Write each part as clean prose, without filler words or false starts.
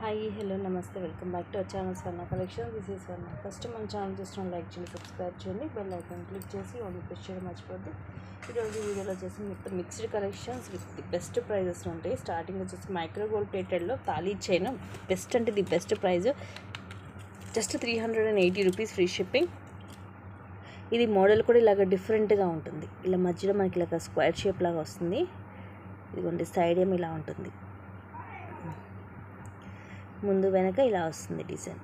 Hi hello నమస్తే welcome back to our channel Swarna collection. This is Swarna. First మన ఛానల్ చూసిన లైక్ చేయండి, సబ్స్క్రైబ్ చేయండి, బెల్ ఐకాన్ క్లిక్ చేసి ఓన్లీ ప్రెస్ చేయడం మర్చిపోద్దు. ఈరోజు వీడియోలో వచ్చేసి మొత్తం mixed collections with the best prices ఉంటాయి. స్టార్టింగ్ వచ్చేసి మైక్రో గోల్డ్ ప్లేటెడ్లో తాళీ చైన్ బెస్ట్ అంటే the best price just 380 rupees free shipping. ఇది మోడల్ కూడా ఇలాగ డిఫరెంట్గా ఉంటుంది. ఇలా మధ్యలో మనకి ఇలాగ స్క్వేర్ షేప్ లాగా వస్తుంది. ఇదిగోండి సైడ్ ఏమి ఇలా ఉంటుంది, ముందు వెనక ఇలా వస్తుంది డిజైన్.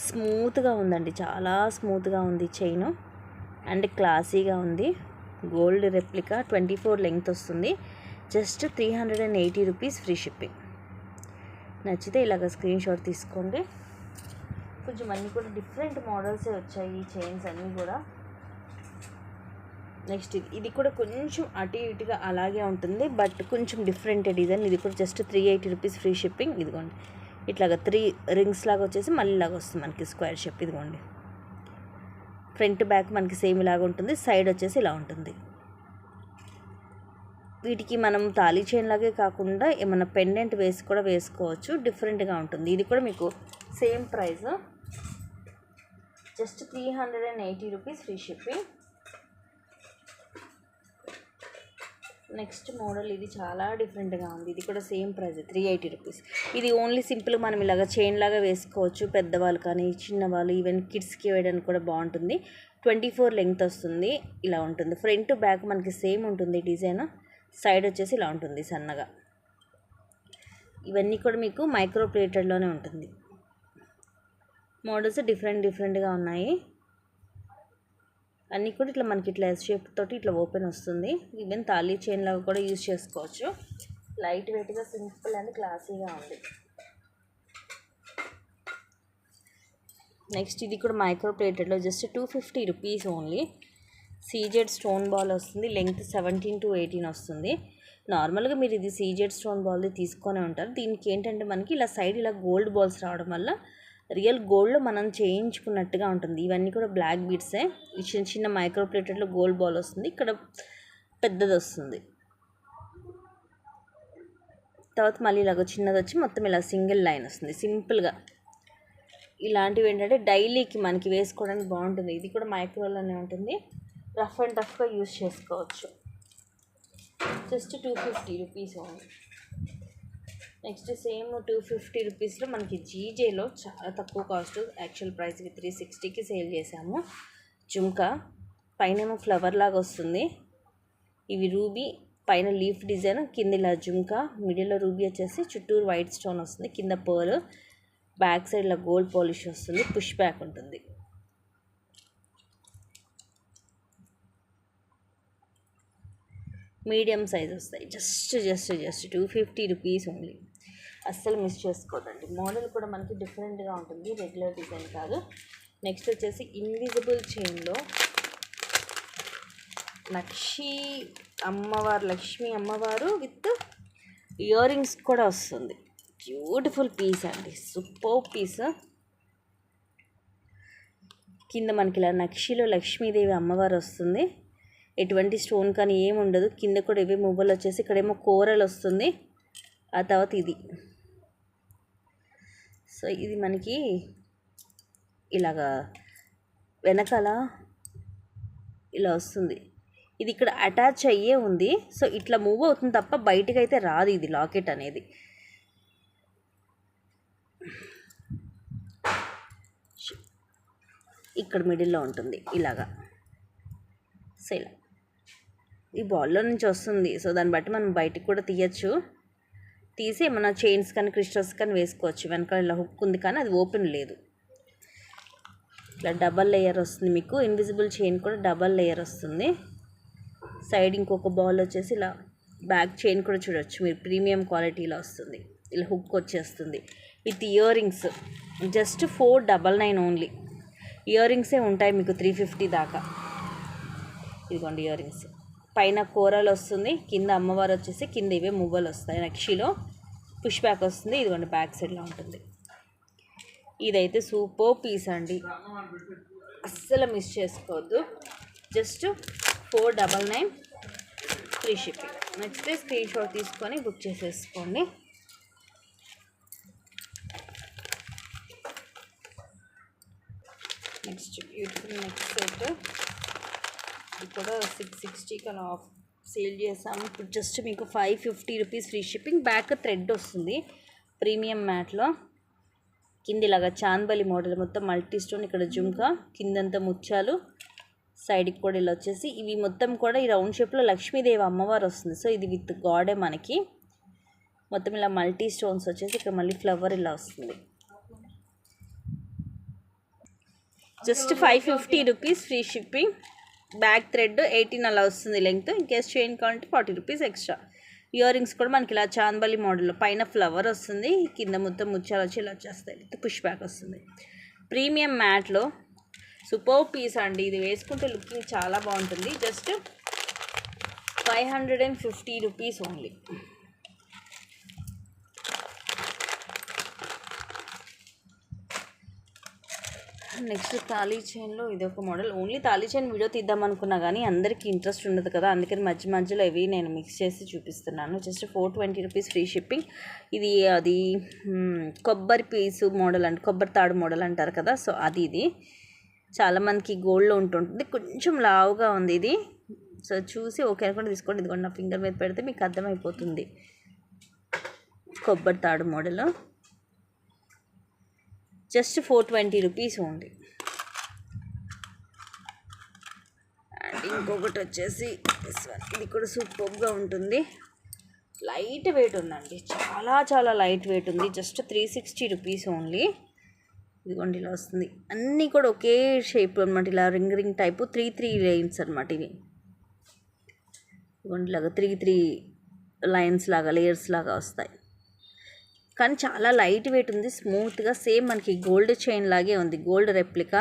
స్మూత్గా ఉందండి, చాలా స్మూత్గా ఉంది చైన్ అండ్ క్లాసీగా ఉంది. గోల్డ్ రెప్లికా 24 లెంగ్త్ వస్తుంది. Just 380 rupees free shipping. నచ్చితే ఇలాగ స్క్రీన్ షాట్ తీసుకోండి. కొంచెం అన్నీ కూడా డిఫరెంట్ మోడల్సే వచ్చాయి ఈ చైన్స్ అన్నీ కూడా. నెక్స్ట్ ఇది కూడా కొంచెం అటు ఇటుగా అలాగే ఉంటుంది, బట్ కొంచెం డిఫరెంట్ డిజైన్. ఇది కూడా జస్ట్ 380 రూపీస్ ఫ్రీ షిప్పింగ్. ఇదిగోండి ఇట్లాగా 3 రింగ్స్ లాగా వచ్చేసి మళ్ళీ ఇలాగ వస్తుంది మనకి స్క్వేర్ షేప్. ఇదిగోండి ఫ్రంట్ బ్యాక్ మనకి సేమ్ ఇలాగ ఉంటుంది, సైడ్ వచ్చేసి ఇలా ఉంటుంది. వీటికి మనం తాళీ చైన్ లాగే కాకుండా ఏమన్నా పెండెంట్ వేసి కూడా వేసుకోవచ్చు, డిఫరెంట్గా ఉంటుంది. ఇది కూడా మీకు same price just 380 rupees free shipping. Next model ఇది చాలా డిఫరెంట్గా ఉంది. ఇది కూడా సేమ్ ప్రైస్ 380 రూపీస్. ఇది ఓన్లీ సింపుల్ మనం ఇలాగ చైన్ లాగా వేసుకోవచ్చు, పెద్దవాళ్ళు కానీ చిన్నవాళ్ళు ఈవెన్ కిడ్స్కి వేయడానికి కూడా బాగుంటుంది. 24 లెంగ్త్ వస్తుంది, ఇలా ఉంటుంది. ఫ్రంట్ బ్యాక్ మనకి సేమ్ ఉంటుంది డిజైన్, సైడ్ వచ్చేసి ఇలా ఉంటుంది సన్నగా. ఇవన్నీ కూడా మీకు మైక్రో ప్లేటెడ్లోనే ఉంటుంది. మోడల్స్ డిఫరెంట్గా ఉన్నాయి. అన్నీ కూడా ఇట్లా మనకి ఇట్లా ఎస్ షేప్ తోటి ఇట్లా ఓపెన్ వస్తుంది. ఈవెన్ తాళీ చైన్ లాగా కూడా యూజ్ చేసుకోవచ్చు. లైట్ వెయిట్గా సింపుల్ అండ్ క్లాసీగా ఉంది. నెక్స్ట్ ఇది కూడా మైక్రో ప్లేటెడ్లో just 250 rupees only. CZ stone ball వస్తుంది, లెంగ్త్ 17 to 18 వస్తుంది. నార్మల్గా మీరు ఇది సీజెడ్ స్టోన్ బాల్ది తీసుకొని ఉంటారు. దీనికి ఏంటంటే మనకి ఇలా సైడ్ ఇలా గోల్డ్ బాల్స్ రావడం వల్ల రియల్ గోల్డ్లో మనం చేయించుకున్నట్టుగా ఉంటుంది. ఇవన్నీ కూడా బ్లాక్ బీడ్సే. చిన్న చిన్న మైక్రో ప్లేటెడ్లో గోల్డ్ బాల్ వస్తుంది, ఇక్కడ పెద్దది వస్తుంది. తర్వాత మళ్ళీ ఇలాగ చిన్నది వచ్చి మొత్తం ఇలా సింగిల్ లైన్ వస్తుంది సింపుల్గా. ఇలాంటివి ఏంటంటే డైలీకి మనకి వేసుకోవడానికి బాగుంటుంది. ఇది కూడా మైక్రోలోనే ఉంటుంది, రఫ్ అండ్ టఫ్గా యూజ్ చేసుకోవచ్చు. Just 250 rupees only. Next same 250 రూపీస్లో మనకి జీజేలో చాలా తక్కువ కాస్ట్, యాక్చువల్ ప్రైస్కి 360కి సేల్ చేసాము. జుంకా పైనేమో ఫ్లవర్ లాగా వస్తుంది. ఇవి రూబీ, పైన లీఫ్ డిజైన్, కింద ఇలా జుంకా, మిడిల్లో రూబీ వచ్చేసి చుట్టూరు వైట్ స్టోన్ వస్తుంది, కింద పర్ల్, బ్యాక్ సైడ్ ఇలా గోల్డ్ పాలిష్ వస్తుంది, పుష్ బ్యాక్ ఉంటుంది. మీడియం సైజ్ వస్తాయి. Just 250 rupees only. అస్సలు మిస్ చేసుకోదండి. మోడల్ కూడా మనకి డిఫరెంట్గా ఉంటుంది, రెగ్యులర్ డిజైన్ కాదు. నెక్స్ట్ వచ్చేసి ఇన్విజిబుల్ చైన్లో లక్ష్మీ అమ్మవారు విత్ ఇయర్ రింగ్స్ కూడా వస్తుంది. బ్యూటిఫుల్ పీస్ అండి, సూపర్ పీస్. కింద మనకి ఇలా నక్షిలో లక్ష్మీదేవి అమ్మవారు వస్తుంది. ఎటువంటి స్టోన్ కానీ ఏమి ఉండదు. కింద కూడా ఇవే మువ్వలు వచ్చేసి ఇక్కడేమో కోరల్ వస్తుంది. ఆ తర్వాత ఇది, సో ఇది మనకి ఇలాగా వెనకాల ఇలా వస్తుంది. ఇది ఇక్కడ అటాచ్ అయ్యే ఉంది, సో ఇట్లా మూవ్ అవుతుంది తప్ప బయటకు అయితే రాదు ఇది లాకెట్ అనేది. ఇక్కడ మిడిల్లో ఉంటుంది ఇలాగా. సో ఇలా ఈ బాల్లో నుంచి వస్తుంది, సో దాన్ని బట్టి మనం బయటికి కూడా తీయచ్చు. తీసి ఏమన్నా చైన్స్ కానీ క్రిస్టల్స్ కానీ వేసుకోవచ్చు. వెనకాల ఇలా హుక్ ఉంది కానీ అది ఓపెన్ లేదు. ఇట్లా డబల్ లేయర్ వస్తుంది మీకు. ఇన్విజిబుల్ చైన్ కూడా డబల్ లేయర్ వస్తుంది. సైడ్ ఇంకొక బాల్ వచ్చేసి ఇలా బ్యాక్ చైన్ కూడా చూడొచ్చు మీరు, ప్రీమియం క్వాలిటీలో వస్తుంది. ఇలా హుక్ వచ్చేస్తుంది with earrings. Just 499 only. ఇయర్ రింగ్సే ఉంటాయి మీకు 350 దాకా. ఇదిగోండి ఇయర్ రింగ్స్, పైన కూరలు వస్తుంది, కింద అమ్మవారు వచ్చేసి కింద ఇవే మువ్వలు వస్తాయి. నక్షిలో పుష్ బ్యాక్ వస్తుంది. ఇదిగోండి బ్యాక్ సైడ్లో ఉంటుంది. ఇదైతే సూపర్ పీస్ అండి, అస్సలు మిస్ చేసుకోవద్దు. Just 499 free shipping. Next screen shot తీసుకొని బుక్ చేసేసుకోండి. నెక్స్ట్ బ్యూటిఫుల్ నెక్స్ట్ సెట్, ఇది కూడా 660కి అలా ఆఫ్ సేల్ చేసాము. ఇప్పుడు జస్ట్ మీకు 550 rupees free shipping. Back thread వస్తుంది ప్రీమియం మ్యాట్లో. కింద ఇలాగా చాందబలి మోడల్ మొత్తం మల్టీ స్టోన్, ఇక్కడ జుంకా, కిందంతా ముత్యాలు, సైడ్కి కూడా ఇలా వచ్చేసి ఇవి మొత్తం కూడా ఈ రౌండ్ షేప్లో లక్ష్మీదేవి అమ్మవారు వస్తుంది. సో ఇది విత్ గాడే మనకి మొత్తం ఇలా మల్టీ స్టోన్స్ వచ్చేసి ఇక్కడ మళ్ళీ ఫ్లవర్ ఇలా వస్తుంది. Just 550 rupees free shipping. Back thread 18 అలా వస్తుంది లెంగ్త్. ఇన్ కేస్ చైన్ కావాలంటే 40 రూపీస్ ఎక్స్ట్రా. ఇయర్ రింగ్స్ కూడా మనకి ఇలా చాందబలి మోడల్లో పైన ఫ్లవర్ వస్తుంది, కింద మొత్తం ముత్యాలు వచ్చి ఇలా వచ్చేస్తాయి, విత్ పుష్ బ్యాక్ వస్తుంది. ప్రీమియం మ్యాట్లో సూపర్ పీస్ అండి. ఇది వేసుకుంటే లుకింగ్ చాలా బాగుంటుంది. Just 550 rupees only. నెక్స్ట్ తాళీ చైన్లో ఇది ఒక మోడల్. ఓన్లీ తాళీ చైన్ వీడియో తీద్దాం అనుకున్నా కానీ అందరికీ ఇంట్రెస్ట్ ఉండదు కదా, అందుకని మధ్య మధ్యలో ఇవి నేను మిక్స్ చేసి చూపిస్తున్నాను. Just 420 rupees free shipping. ఇది అది కొబ్బరి పీసు మోడల్ అంటే కొబ్బరి తాడు మోడల్ అంటారు కదా, సో అది ఇది చాలామందికి గోల్డ్లో ఉంటుంటుంది. కొంచెం లావుగా ఉంది ఇది, సో చూసి ఓకే అనుకుంటే తీసుకోండి. ఇదిగోండి నా ఫింగర్ మీద పెడితే మీకు అర్థమైపోతుంది. కొబ్బరి తాడు model just 420 rupees only. And ఇంకొకటి వచ్చేసి ఇది కూడా సూపర్గా ఉంటుంది. లైట్ వెయిట్ ఉందండి, చాలా చాలా లైట్ వెయిట్ ఉంది. Just 360 rupees only. ఇదిగోండి ఇలా వస్తుంది. అన్నీ కూడా ఒకే షేప్ అనమాట, ఇలా రింగ్ రింగ్ టైపు 3 లైన్స్ అనమాట ఇవి. ఇదిగోండి ఇలాగా 3 లైన్స్ లాగా లేయర్స్ లాగా వస్తాయి. కానీ చాలా లైట్ వెయిట్ ఉంది, స్మూత్గా సేమ్ మనకి గోల్డ్ చైన్ లాగే ఉంది, గోల్డ్ రెప్లికా.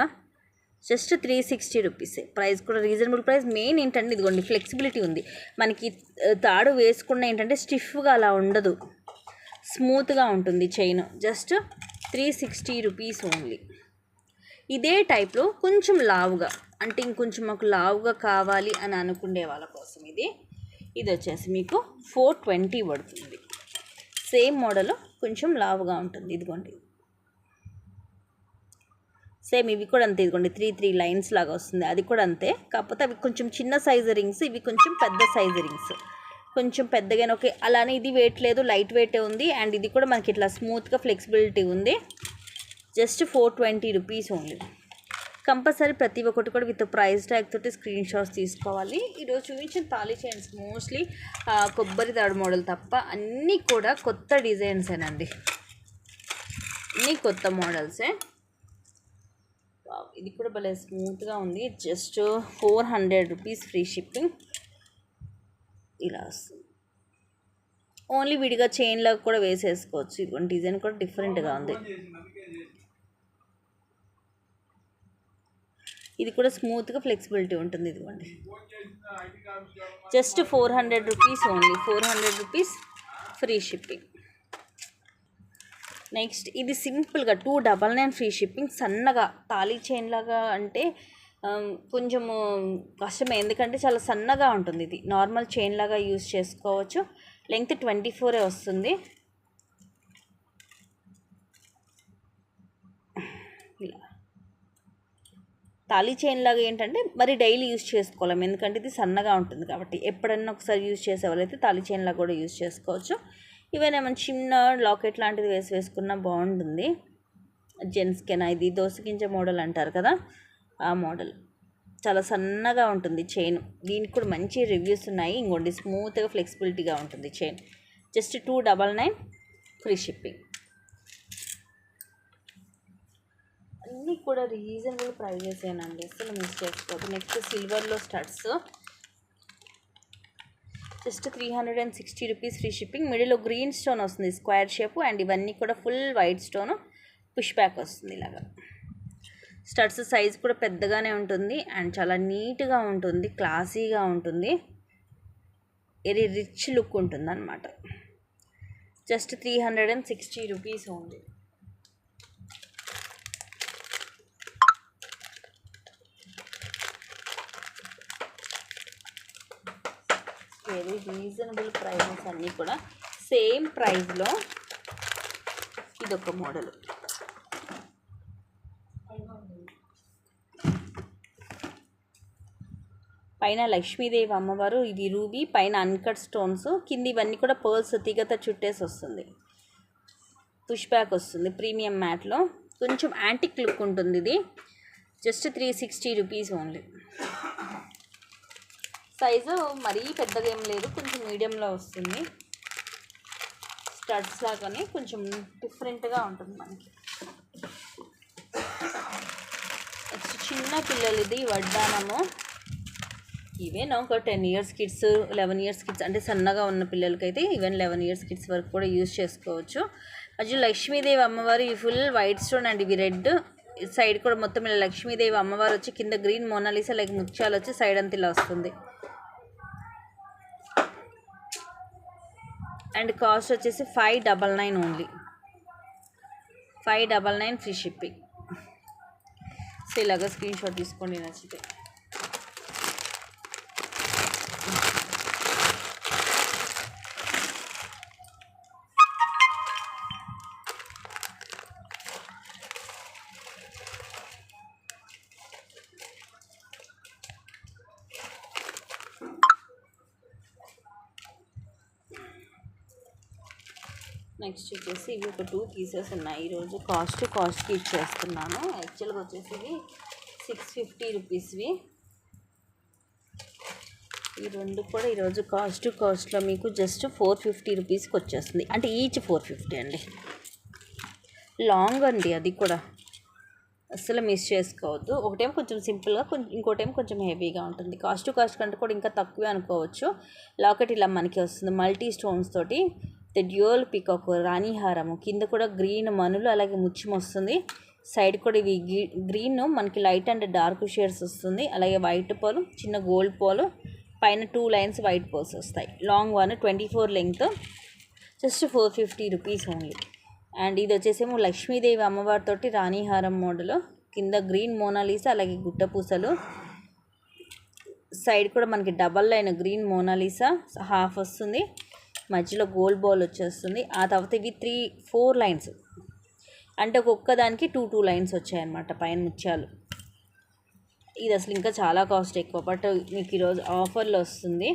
జస్ట్ 360 రూపీసే. ప్రైస్ కూడా రీజనబుల్ ప్రైస్. మెయిన్ ఏంటంటే ఇదిగోండి ఫ్లెక్సిబిలిటీ ఉంది మనకి. తాడు వేసుకున్న ఏంటంటే స్టిఫ్గా అలా ఉండదు, స్మూత్గా ఉంటుంది చైన్. Just 360 rupees only. ఇదే టైప్లో కొంచెం లావుగా, అంటే ఇంకొంచెం మాకు లావుగా కావాలి అని అనుకునే వాళ్ళ కోసం ఇది వచ్చేసి మీకు 420 పడుతుంది. సేమ్ మోడల్ కొంచెం లావుగా ఉంటుంది. ఇదిగోండి సేమ్ ఇవి కూడా అంతే. ఇదిగోండి 3 లైన్స్ లాగా వస్తుంది, అది కూడా అంతే. కాకపోతే అవి కొంచెం చిన్న సైజ్ రింగ్స్, ఇవి కొంచెం పెద్ద సైజ్ రింగ్స్, కొంచెం పెద్దగానే. ఓకే, అలానే ఇది వెయిట్ లేదు, లైట్ వెయిటే ఉంది. అండ్ ఇది కూడా మనకి ఇట్లా స్మూత్గా ఫ్లెక్సిబిలిటీ ఉంది. Just 420 rupees only. కంపల్సరీ ప్రతి ఒక్కటి కూడా విత్ ప్రైస్ ట్యాగ్ తోటి స్క్రీన్ షాట్స్ తీసుకోవాలి. ఈరోజు చూపించిన తాళీ చైన్స్ మోస్ట్లీ కొబ్బరి తాడు మోడల్ తప్ప అన్నీ కూడా కొత్త డిజైన్సేనండి, అన్నీ కొత్త మోడల్సే. ఇది కూడా భలే స్మూత్గా ఉంది. Just 400 rupees free shipping. ఇలా వస్తుంది. ఓన్లీ విడిగా చైన్లకు కూడా వేసేసుకోవచ్చు. ఇదిగోండి డిజైన్ కూడా డిఫరెంట్గా ఉంది. ఇది కూడా స్మూత్గా ఫ్లెక్సిబిలిటీ ఉంటుంది. ఇదిగోండి just 400 rupees only. 400 rupees free shipping. Next ఇది సింపుల్గా 299 ఫ్రీ షిప్పింగ్. సన్నగా తాళీ చైన్ లాగా అంటే కొంచెము కష్టమే, ఎందుకంటే చాలా సన్నగా ఉంటుంది. ఇది నార్మల్ చైన్ లాగా యూజ్ చేసుకోవచ్చు. లెంగ్త్ 24 వస్తుంది. ఇలా తాళీ చైన్ లాగా ఏంటంటే మరి డైలీ యూజ్ చేసుకోలేము, ఎందుకంటే ఇది సన్నగా ఉంటుంది కాబట్టి. ఎప్పుడన్నా ఒకసారి యూజ్ చేసేవాళ్ళైతే తాళీ చైన్ లాగా కూడా యూజ్ చేసుకోవచ్చు. ఇవైనా మన చిన్న లాకెట్ లాంటిది వేసుకున్నా బాగుంటుంది. జెంట్స్కేనా, ఇది దోసగింజ మోడల్ అంటారు కదా, ఆ మోడల్. చాలా సన్నగా ఉంటుంది చైన్. దీనికి కూడా మంచి రివ్యూస్ ఉన్నాయి. ఇంకోండి స్మూత్గా ఫ్లెక్సిబిలిటీగా ఉంటుంది చైన్. Just 299 free shipping. అన్నీ కూడా రీజనబుల్ ప్రైజెసేనండి, అసలు మిస్ చేసుకోవద్దు. నెక్స్ట్ సిల్వర్లో studs just 360 rupees free shipping. మిడిల్లో గ్రీన్ స్టోన్ వస్తుంది స్క్వేర్ షేప్, అండ్ ఇవన్నీ కూడా full white stone push back వస్తుంది ఇలాగా. స్టడ్స్ సైజ్ కూడా పెద్దగానే ఉంటుంది అండ్ చాలా నీట్గా ఉంటుంది, క్లాసీగా ఉంటుంది, వెరీ రిచ్ లుక్ ఉంటుంది అన్నమాట. Just 360 rupees only. Very reasonable prices అన్నీ కూడా. సేమ్ ప్రైస్లో ఇదొక మోడల్. పైన లక్ష్మీదేవి అమ్మవారు, ఇది రూబీ, పైన అన్కట్ స్టోన్స్, కింద ఇవన్నీ కూడా పర్ల్స్ తీగత చుట్టేసి వస్తుంది. పుష్ బ్యాక్ వస్తుంది ప్రీమియం మ్యాట్లో. కొంచెం యాంటిక్ లుక్ ఉంటుంది. ఇది జస్ట్ 360 రూపీస్ ఓన్లీ. సైజు మరీ పెద్దగా ఏం లేదు, కొంచెం మీడియంలో వస్తుంది. స్టడ్స్ లాగానే కొంచెం డిఫరెంట్గా ఉంటుంది మనకి. నెక్స్ట్ చిన్న పిల్లలది వడ్డానము. ఈవెన్ ఒక 10 ఇయర్స్ కిడ్స్, 11 ఇయర్స్ కిడ్స్, అంటే సన్నగా ఉన్న పిల్లలకైతే ఈవెన్ 11 ఇయర్స్ కిడ్స్ వరకు కూడా యూజ్ చేసుకోవచ్చు. మధ్యలో లక్ష్మీదేవి అమ్మవారు, ఈ ఫుల్ వైట్ స్టోన్ అండ్ ఇవి రెడ్. సైడ్ కూడా మొత్తం ఇలా లక్ష్మీదేవి అమ్మవారు వచ్చి, కింద గ్రీన్ మోనాలిసా లైక్ ముత్యాలు వచ్చి సైడ్ అంతా ఇలా వస్తుంది. అండ్ కాస్ట్ వచ్చేసి 599 ఓన్లీ. 599 free shipping. సో ఇలాగ స్క్రీన్ షాట్ తీసుకోండి నచ్చితే. నెక్స్ట్ వచ్చేసి ఇవి ఒక 2 పీసెస్ ఉన్నాయి. ఈరోజు కాస్ట్కి ఇచ్చేస్తున్నాను. యాక్చువల్గా వచ్చేసి ఇవి 650 రూపీస్వి. ఈ రెండు కూడా ఈరోజు కాస్ట్లో మీకు జస్ట్ 450 రూపీస్కి వచ్చేస్తుంది. అంటే ఈచ్ 450 అండి. లాంగ్ అండి, అది కూడా అస్సలు మిస్ చేసుకోవద్దు. ఒకటేమో కొంచెం సింపుల్గా, ఇంకోటేమో కొంచెం హెవీగా ఉంటుంది. కాస్ట్ కంటే కూడా ఇంకా తక్కువే అనుకోవచ్చు. లాకెట్ ఇలా మనకి వస్తుంది మల్టీ స్టోన్స్ తోటి. డ్యూయల్ పీకాక్ రాణి హారము, కింద కూడా గ్రీన్ మనులు అలాగే ముత్యం వస్తుంది. సైడ్ కూడా ఇవి గ్రీన్ మనకి లైట్ అండ్ డార్క్ షేడ్స్ వస్తుంది. అలాగే వైట్ పోలు, చిన్న గోల్డ్ పోలు, పైన 2 లైన్స్ వైట్ పోల్స్ వస్తాయి. Long one 24 length, just 450 rupees only. And ఇది వచ్చేసేమో లక్ష్మీదేవి అమ్మవారితోటి రాణి హారం మోడల్, కింద గ్రీన్ మోనాలిసా అలాగే గుట్ట పూసలు. సైడ్ కూడా మనకి double line green Mona Lisa half వస్తుంది, మధ్యలో గోల్డ్ బాల్ వచ్చేస్తుంది. ఆ తర్వాత ఇవి 3-4 లైన్స్, అంటే ఒక్కొక్క దానికి 2 లైన్స్ వచ్చాయన్నమాట పైన ముత్యాలు. ఇది అసలు ఇంకా చాలా కాస్ట్ ఎక్కువ, బట్ మీకు ఈరోజు ఆఫర్లో వస్తుంది.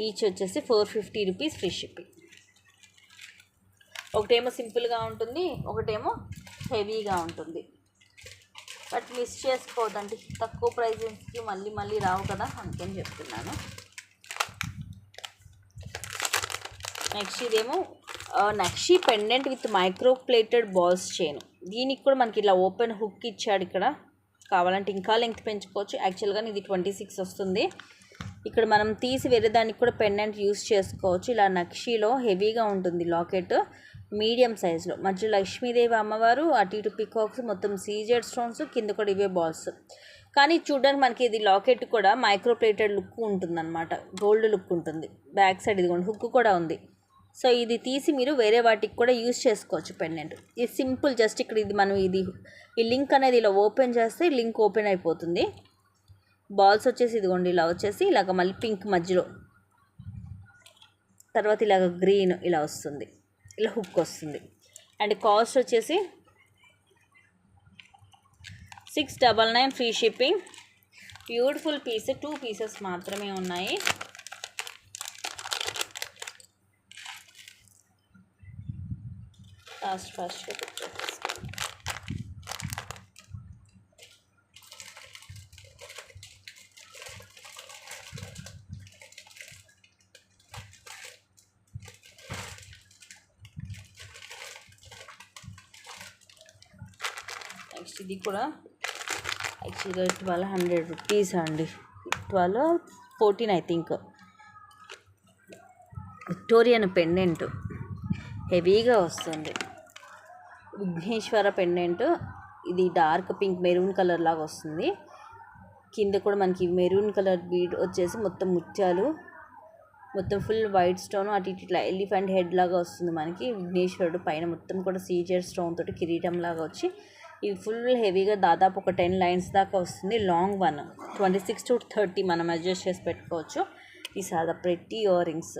ఈచ్ వచ్చేసి 450 రూపీస్ ఫ్రీ షిప్పింగ్. ఒకటేమో సింపుల్గా ఉంటుంది, ఒకటేమో హెవీగా ఉంటుంది. బట్ మిస్ చేసుకోవద్దండి, తక్కువ ప్రైజెస్కి మళ్ళీ రావు కదా, అందుకని చెప్తున్నాను. నెక్స్ట్ ఇదేమో నక్షి pendant with micro plated balls chain. దీనికి కూడా మనకి ఇలా ఓపెన్ హుక్ ఇచ్చాడు. ఇక్కడ కావాలంటే ఇంకా లెంగ్త్ పెంచుకోవచ్చు. యాక్చువల్గా ఇది 26 వస్తుంది. ఇక్కడ మనం తీసి వేరే దానికి కూడా పెండెంట్ యూస్ చేసుకోవచ్చు. ఇలా నక్షిలో హెవీగా ఉంటుంది లాకెట్, మీడియం సైజులో. మధ్య లక్ష్మీదేవి అమ్మవారు, అటు ఇటు పికాక్స్, మొత్తం సీజెడ్ స్టోన్స్, కింద కూడా ఇవే బాల్స్. కానీ చూడడానికి మనకి ఇది లాకెట్ కూడా మైక్రో ప్లేటెడ్ లుక్ ఉంటుందన్నమాట, గోల్డ్ లుక్ ఉంటుంది. బ్యాక్ సైడ్ ఇదిగోండి హుక్ కూడా ఉంది. సో ఇది తీసి మీరు వేరే వాటికి కూడా యూస్ చేసుకోవచ్చు పెండెంట్. ఇది సింపుల్, జస్ట్ ఇక్కడ ఇది మనం ఈ లింక్ అనేది ఇలా ఓపెన్ చేస్తే లింక్ ఓపెన్ అయిపోతుంది. బాల్స్ వచ్చేసి ఇదిగోండి ఇలా వచ్చేసి ఇలాగ మళ్ళీ పింక్ మధ్యలో, తర్వాత ఇలాగ గ్రీన్ ఇలా వస్తుంది, ఇలా హుక్ వస్తుంది. అండ్ కాస్ట్ వచ్చేసి 699 free shipping. Beautiful piece, 2 pieces మాత్రమే ఉన్నాయి. ఫాస్ట్గా పెట్టేస్తాను. నెక్స్ట్ ఇది కూడా యాక్చువల్గా 1200 రూపీస్ అండి, 12-14 ఐ థింక్. విక్టోరియన్ పెండెంట్ హెవీగా వస్తుంది. విఘ్నేశ్వర పెండెంట్, ఇది డార్క్ పింక్ మెరూన్ కలర్ లాగా వస్తుంది. కింద కూడా మనకి మెరూన్ కలర్ బీడ్ వచ్చేసి మొత్తం ముత్యాలు, మొత్తం ఫుల్ వైట్ స్టోన్, అటు ఇటు ఇట్లా ఎలిఫెంట్ హెడ్ లాగా వస్తుంది మనకి. విఘ్నేశ్వరుడు పైన మొత్తం కూడా సీజర్ స్టోన్ తోటి కిరీటం లాగా వచ్చి, ఇవి ఫుల్ హెవీగా దాదాపు ఒక 10 లైన్స్ దాకా వస్తుంది. లాంగ్ వన్ 26 to 30 మనం అడ్జస్ట్ చేసి పెట్టుకోవచ్చు. These are the pretty earrings,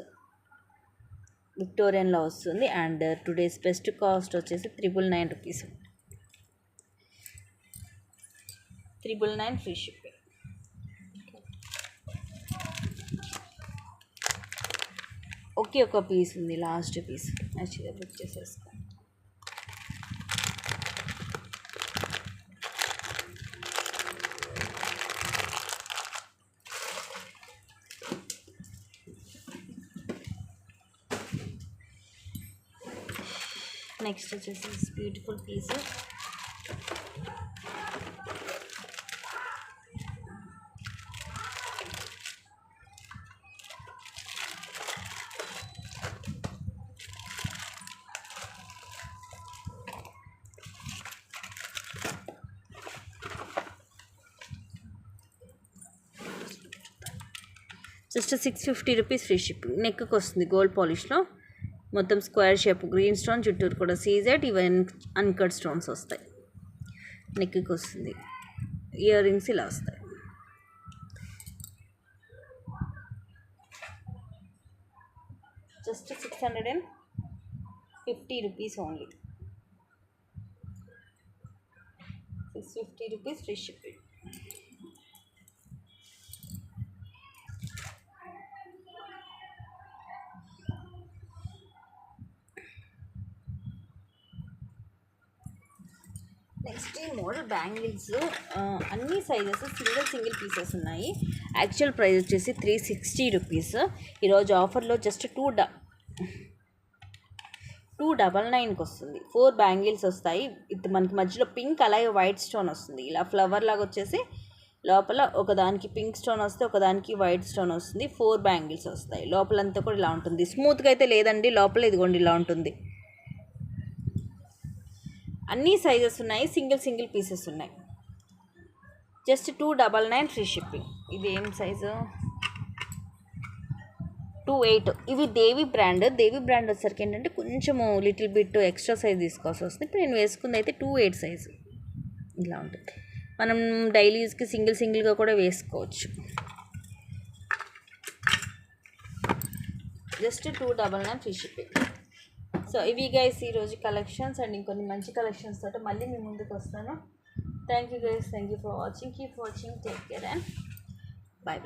విక్టోరియన్లో వస్తుంది. అండ్ టుడేస్ బెస్ట్ కాస్ట్ వచ్చేసి 999 రూపీస్, 999 ఫ్రీ షిప్పింగ్. టాప్కి ఒక పీస్ ఉంది, లాస్ట్ పీస్ యాక్చువల్గా బుక్ చేసేసుకో. నెక్స్ట్ వచ్చేసి beautiful piece. Just 650 rupees free shipping. నెక్కి వస్తుంది గోల్డ్ పాలిష్లో, మొత్తం స్క్వేర్ షేప్, గ్రీన్ స్టోన్, చుట్టూరు కూడా సీజెడ్, ఈవెన్ అన్కట్ స్టోన్స్ వస్తాయి. నెక్కి వస్తుంది. ఇయర్ రింగ్స్ ఇలా వస్తాయి. Just 650 rupees only. 650 rupees free shipping. Next ఈ మోడల్ బ్యాంగిల్స్ అన్ని సైజెస్ సింగిల్ పీసెస్ ఉన్నాయి. యాక్చువల్ ప్రైస్ వచ్చేసి 360 రూపీస్. ఈరోజు ఆఫర్లో జస్ట్ 299కి వస్తుంది. 4 బ్యాంగిల్స్ వస్తాయి. ఇది మనకి మధ్యలో పింక్ అలాగే వైట్ స్టోన్ వస్తుంది. ఇలా ఫ్లవర్ లాగా వచ్చేసి లోపల ఒకదానికి పింక్ స్టోన్ వస్తే ఒకదానికి వైట్ స్టోన్ వస్తుంది. 4 బ్యాంగిల్స్ వస్తాయి. లోపలంతా కూడా ఇలా ఉంటుంది. స్మూత్గా అయితే లేదండి, లోపల ఇదిగోండి ఇలా ఉంటుంది. అన్ని సైజెస్ ఉన్నాయి, సింగిల్ పీసెస్ ఉన్నాయి. Just 299 free shipping. ఇది ఏం సైజు? 28. ఇవి దేవి బ్రాండ్ వచ్చేసరికి ఏంటంటే కొంచెము లిటిల్ బిట్ ఎక్స్ట్రా సైజ్ తీసుకోవాల్సి వస్తుంది. ఇప్పుడు నేను వేసుకుంది అయితే 28 సైజు ఇలా ఉంటుంది. మనం డైలీ యూస్కి సింగిల్గా కూడా వేసుకోవచ్చు. Just 299 free shipping. సో ఇవి గైస్ ఈరోజు కలెక్షన్స్, అండ్ ఇంకొన్ని మంచి కలెక్షన్స్ తోటి మళ్ళీ మీ ముందుకు వస్తాను. Thank you guys, thank you for watching. Keep watching, take care and by.